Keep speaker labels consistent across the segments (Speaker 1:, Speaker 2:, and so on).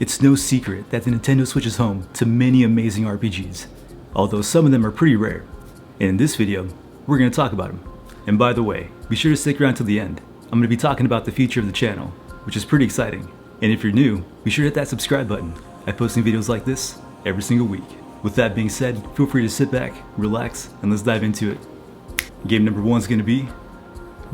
Speaker 1: It's no secret that the Nintendo Switch is home to many amazing RPGs, although some of them are pretty rare. And in this video, we're going to talk about them. And by the way, be sure to stick around till the end. I'm going to be talking about the future of the channel, which is pretty exciting. And if you're new, be sure to hit that subscribe button. I post new videos like this every single week. With that being said, feel free to sit back, relax, and let's dive into it. Game number 1 is going to be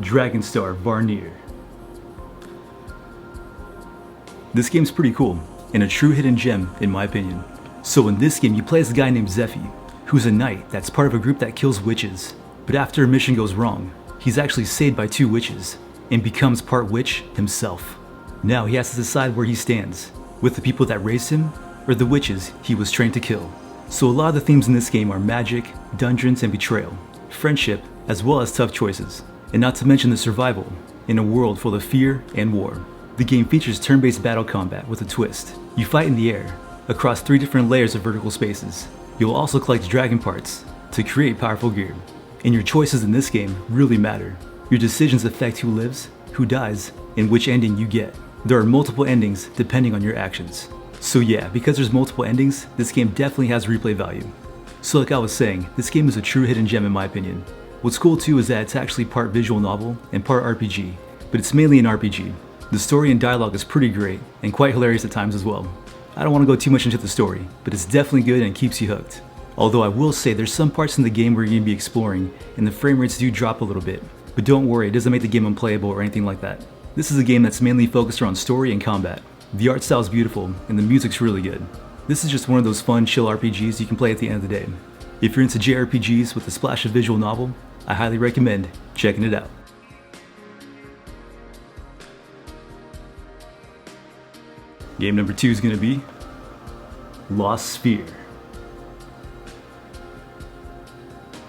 Speaker 1: Dragon Star Varnir. This game's pretty cool, and a true hidden gem in my opinion. So in this game you play as a guy named Zephy, who's a knight that's part of a group that kills witches. But after a mission goes wrong, he's actually saved by 2 witches, and becomes part witch himself. Now he has to decide where he stands, with the people that raised him, or the witches he was trained to kill. So a lot of the themes in this game are magic, dungeons, and betrayal, friendship, as well as tough choices, and not to mention the survival in a world full of fear and war. The game features turn-based battle combat with a twist. You fight in the air, across 3 different layers of vertical spaces. You'll also collect dragon parts to create powerful gear. And your choices in this game really matter. Your decisions affect who lives, who dies, and which ending you get. There are multiple endings depending on your actions. So yeah, because there's multiple endings, this game definitely has replay value. So like I was saying, this game is a true hidden gem in my opinion. What's cool too is that it's actually part visual novel and part RPG, but it's mainly an RPG. The story and dialogue is pretty great, and quite hilarious at times as well. I don't want to go too much into the story, but it's definitely good and keeps you hooked. Although I will say there's some parts in the game where you're going to be exploring, and the frame rates do drop a little bit. But don't worry, it doesn't make the game unplayable or anything like that. This is a game that's mainly focused around story and combat. The art style is beautiful, and the music's really good. This is just one of those fun, chill RPGs you can play at the end of the day. If you're into JRPGs with a splash of visual novel, I highly recommend checking it out. Game number 2 is going to be Lost Sphere.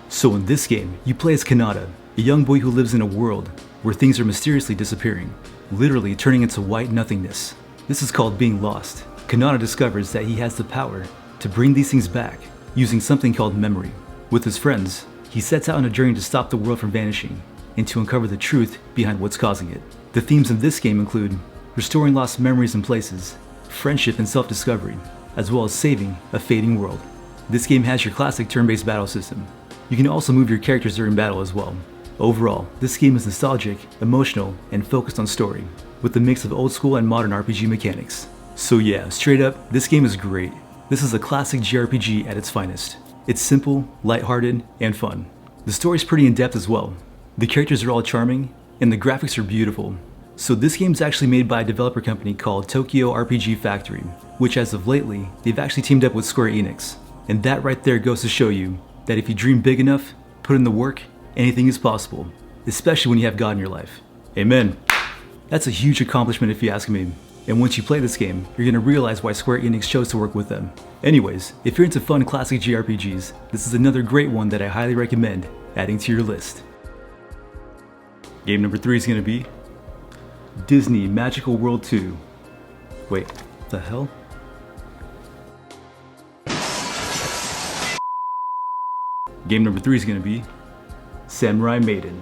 Speaker 1: So in this game, you play as Kanata, a young boy who lives in a world where things are mysteriously disappearing, literally turning into white nothingness. This is called being lost. Kanata discovers that he has the power to bring these things back using something called memory. With his friends, he sets out on a journey to stop the world from vanishing and to uncover the truth behind what's causing it. The themes in this game include restoring lost memories and places, friendship and self-discovery, as well as saving a fading world. This game has your classic turn-based battle system. You can also move your characters during battle as well. Overall, this game is nostalgic, emotional, and focused on story, with a mix of old school and modern RPG mechanics. So yeah, straight up, this game is great. This is a classic JRPG at its finest. It's simple, lighthearted, and fun. The story's pretty in-depth as well. The characters are all charming, and the graphics are beautiful. So this game is actually made by a developer company called Tokyo RPG Factory, which as of lately, they've actually teamed up with Square Enix. And that right there goes to show you that if you dream big enough, put in the work, anything is possible, especially when you have God in your life. Amen. That's a huge accomplishment if you ask me. And once you play this game, you're going to realize why Square Enix chose to work with them. Anyways, if you're into fun classic JRPGs, this is another great one that I highly recommend adding to your list. Game number 3 is going to be Disney Magical World 2. Wait, what the hell? Game number 3 is going to be Samurai Maiden.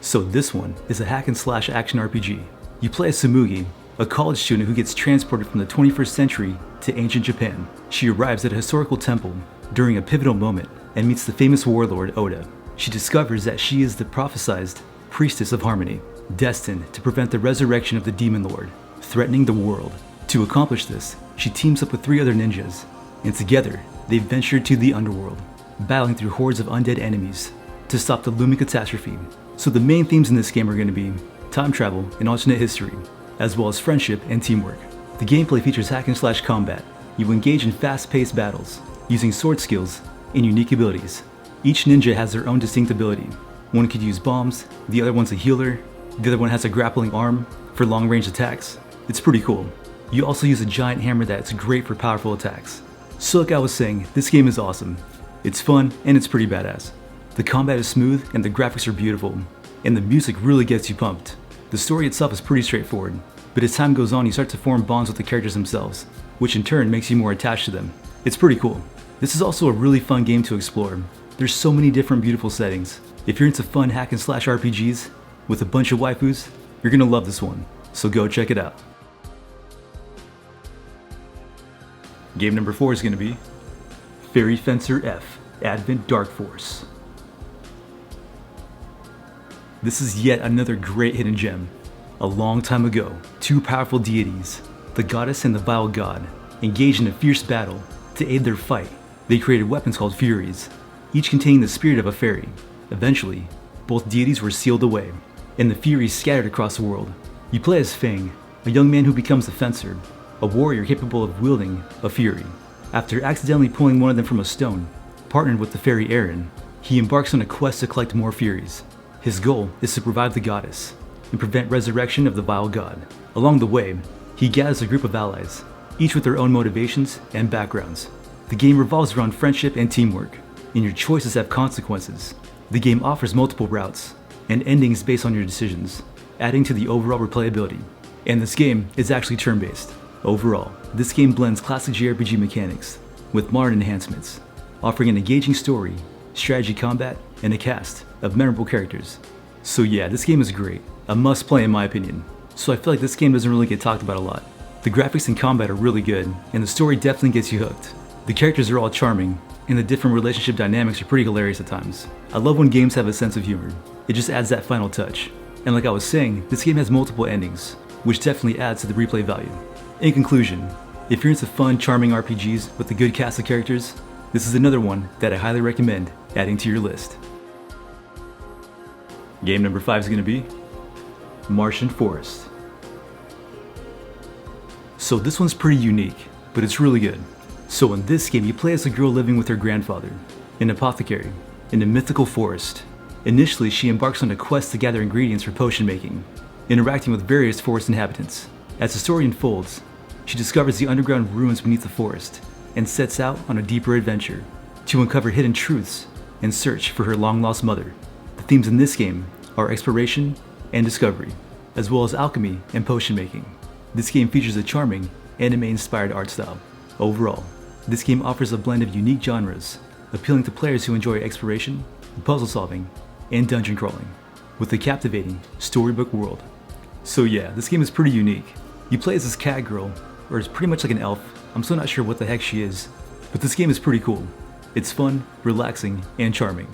Speaker 1: So this one is a hack and slash action RPG. You play as Tsumugi, a college student who gets transported from the 21st century to ancient Japan. She arrives at a historical temple during a pivotal moment and meets the famous warlord Oda. She discovers that she is the prophesized priestess of harmony, destined to prevent the resurrection of the demon lord, threatening the world. To accomplish this, she teams up with 3 other ninjas, and together they venture to the underworld, battling through hordes of undead enemies to stop the looming catastrophe. So the main themes in this game are going to be time travel and alternate history, as well as friendship and teamwork. The gameplay features hack and slash combat. You engage in fast-paced battles, using sword skills and unique abilities. Each ninja has their own distinct ability. One could use bombs, the other one's a healer, the other one has a grappling arm for long-range attacks. It's pretty cool. You also use a giant hammer that's great for powerful attacks. So like I was saying, this game is awesome. It's fun and it's pretty badass. The combat is smooth and the graphics are beautiful, and the music really gets you pumped. The story itself is pretty straightforward, but as time goes on you start to form bonds with the characters themselves, which in turn makes you more attached to them. It's pretty cool. This is also a really fun game to explore. There's so many different beautiful settings. If you're into fun hack and slash RPGs with a bunch of waifus, you're gonna love this one. so go check it out. Game number 4 is going to be Fairy Fencer F Advent Dark Force. This is yet another great hidden gem. A long time ago, two powerful deities, the goddess and the vile god, engaged in a fierce battle. To aid their fight, they created weapons called Furies, each containing the spirit of a fairy. Eventually, both deities were sealed away, and the Furies scattered across the world. You play as Fang, a young man who becomes a fencer, a warrior capable of wielding a Fury. After accidentally pulling one of them from a stone, partnered with the fairy Aaron, he embarks on a quest to collect more Furies. His goal is to revive the goddess and prevent resurrection of the vile god. Along the way, he gathers a group of allies, each with their own motivations and backgrounds. The game revolves around friendship and teamwork, and your choices have consequences. The game offers multiple routes and endings based on your decisions, adding to the overall replayability. And this game is actually turn-based. Overall, this game blends classic JRPG mechanics with modern enhancements, offering an engaging story, strategy combat, and a cast of memorable characters. So yeah, this game is great, a must play in my opinion. So I feel like this game doesn't really get talked about a lot. The graphics and combat are really good, and the story definitely gets you hooked. The characters are all charming, and the different relationship dynamics are pretty hilarious at times. I love when games have a sense of humor. It just adds that final touch. And like I was saying, this game has multiple endings, which definitely adds to the replay value. In conclusion, if you're into fun, charming RPGs with a good cast of characters, this is another one that I highly recommend adding to your list. Game number 5 is going to be Marchen Forest. So this one's pretty unique, but it's really good. So in this game, you play as a girl living with her grandfather, an apothecary, in a mythical forest. Initially, she embarks on a quest to gather ingredients for potion making, interacting with various forest inhabitants. As the story unfolds, she discovers the underground ruins beneath the forest and sets out on a deeper adventure to uncover hidden truths and search for her long-lost mother. The themes in this game are exploration and discovery, as well as alchemy and potion making. This game features a charming, anime-inspired art style. Overall, this game offers a blend of unique genres, appealing to players who enjoy exploration, puzzle solving, and dungeon crawling, with a captivating storybook world. So yeah, this game is pretty unique. You play as this cat girl, or it's pretty much like an elf. I'm still not sure what the heck she is, but this game is pretty cool. It's fun, relaxing, and charming.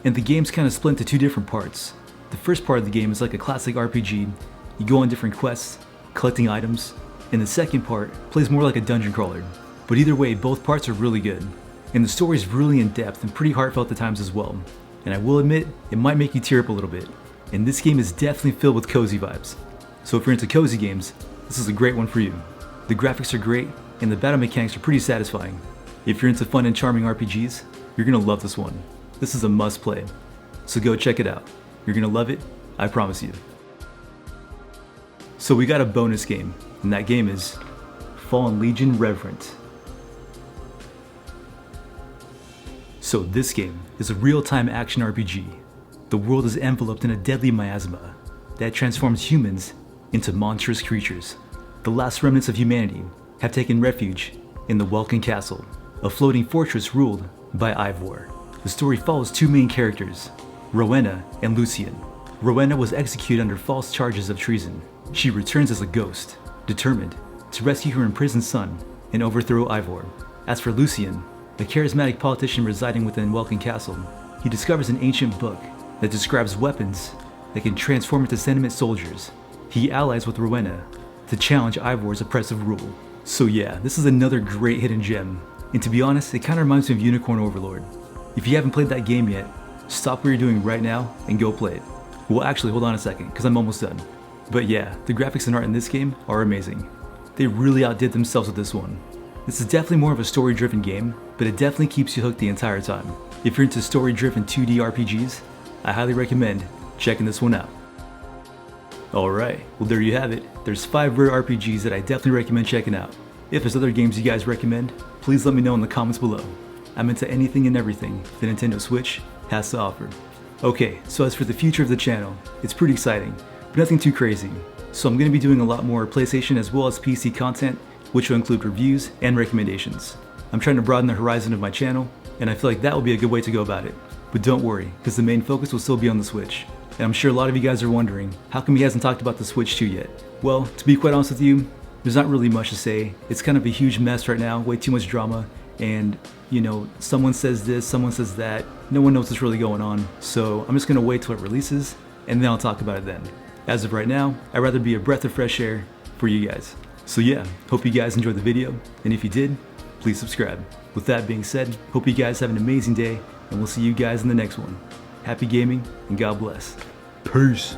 Speaker 1: And the game's kind of split into two different parts. The first part of the game is like a classic RPG. You go on different quests, collecting items, and the second part plays more like a dungeon crawler. But either way, both parts are really good. And the story is really in-depth and pretty heartfelt at times as well. And I will admit, it might make you tear up a little bit. And this game is definitely filled with cozy vibes. So if you're into cozy games, this is a great one for you. The graphics are great, and the battle mechanics are pretty satisfying. If you're into fun and charming RPGs, you're gonna love this one. This is a must play. So go check it out. You're gonna love it, I promise you. So we got a bonus game, and that game is Fallen Legion Revenant. So this game is a real-time action RPG. The world is enveloped in a deadly miasma that transforms humans into monstrous creatures. The last remnants of humanity have taken refuge in the Welkin Castle, a floating fortress ruled by Ivor. The story follows two main characters, Rowena and Lucian. Rowena was executed under false charges of treason. She returns as a ghost, determined to rescue her imprisoned son and overthrow Ivor. As for Lucian, a charismatic politician residing within Welkin Castle, he discovers an ancient book that describes weapons that can transform into sentient soldiers. He allies with Rowena to challenge Ivor's oppressive rule. So yeah, this is another great hidden gem, and to be honest, it kind of reminds me of Unicorn Overlord. If you haven't played that game yet, stop what you're doing right now and go play it. Well actually, hold on a second, because I'm almost done. But yeah, the graphics and art in this game are amazing. They really outdid themselves with this one. This is definitely more of a story-driven game, but it definitely keeps you hooked the entire time. If you're into story-driven 2D RPGs, I highly recommend checking this one out. Alright, well there you have it. There's 5 rare RPGs that I definitely recommend checking out. If there's other games you guys recommend, please let me know in the comments below. I'm into anything and everything the Nintendo Switch has to offer. Okay, so as for the future of the channel, it's pretty exciting, but nothing too crazy. So I'm going to be doing a lot more PlayStation as well as PC content, which will include reviews and recommendations. I'm trying to broaden the horizon of my channel, and I feel like that will be a good way to go about it. But don't worry, because the main focus will still be on the Switch. And I'm sure a lot of you guys are wondering, how come he hasn't talked about the Switch 2 yet? Well, to be quite honest with you, there's not really much to say. It's kind of a huge mess right now, way too much drama, and you know, someone says this, someone says that, no one knows what's really going on, so I'm just gonna wait till it releases, and then I'll talk about it then. As of right now, I'd rather be a breath of fresh air for you guys. So yeah, hope you guys enjoyed the video, and if you did, please subscribe. With that being said, hope you guys have an amazing day, and we'll see you guys in the next one. Happy gaming, and God bless. Peace.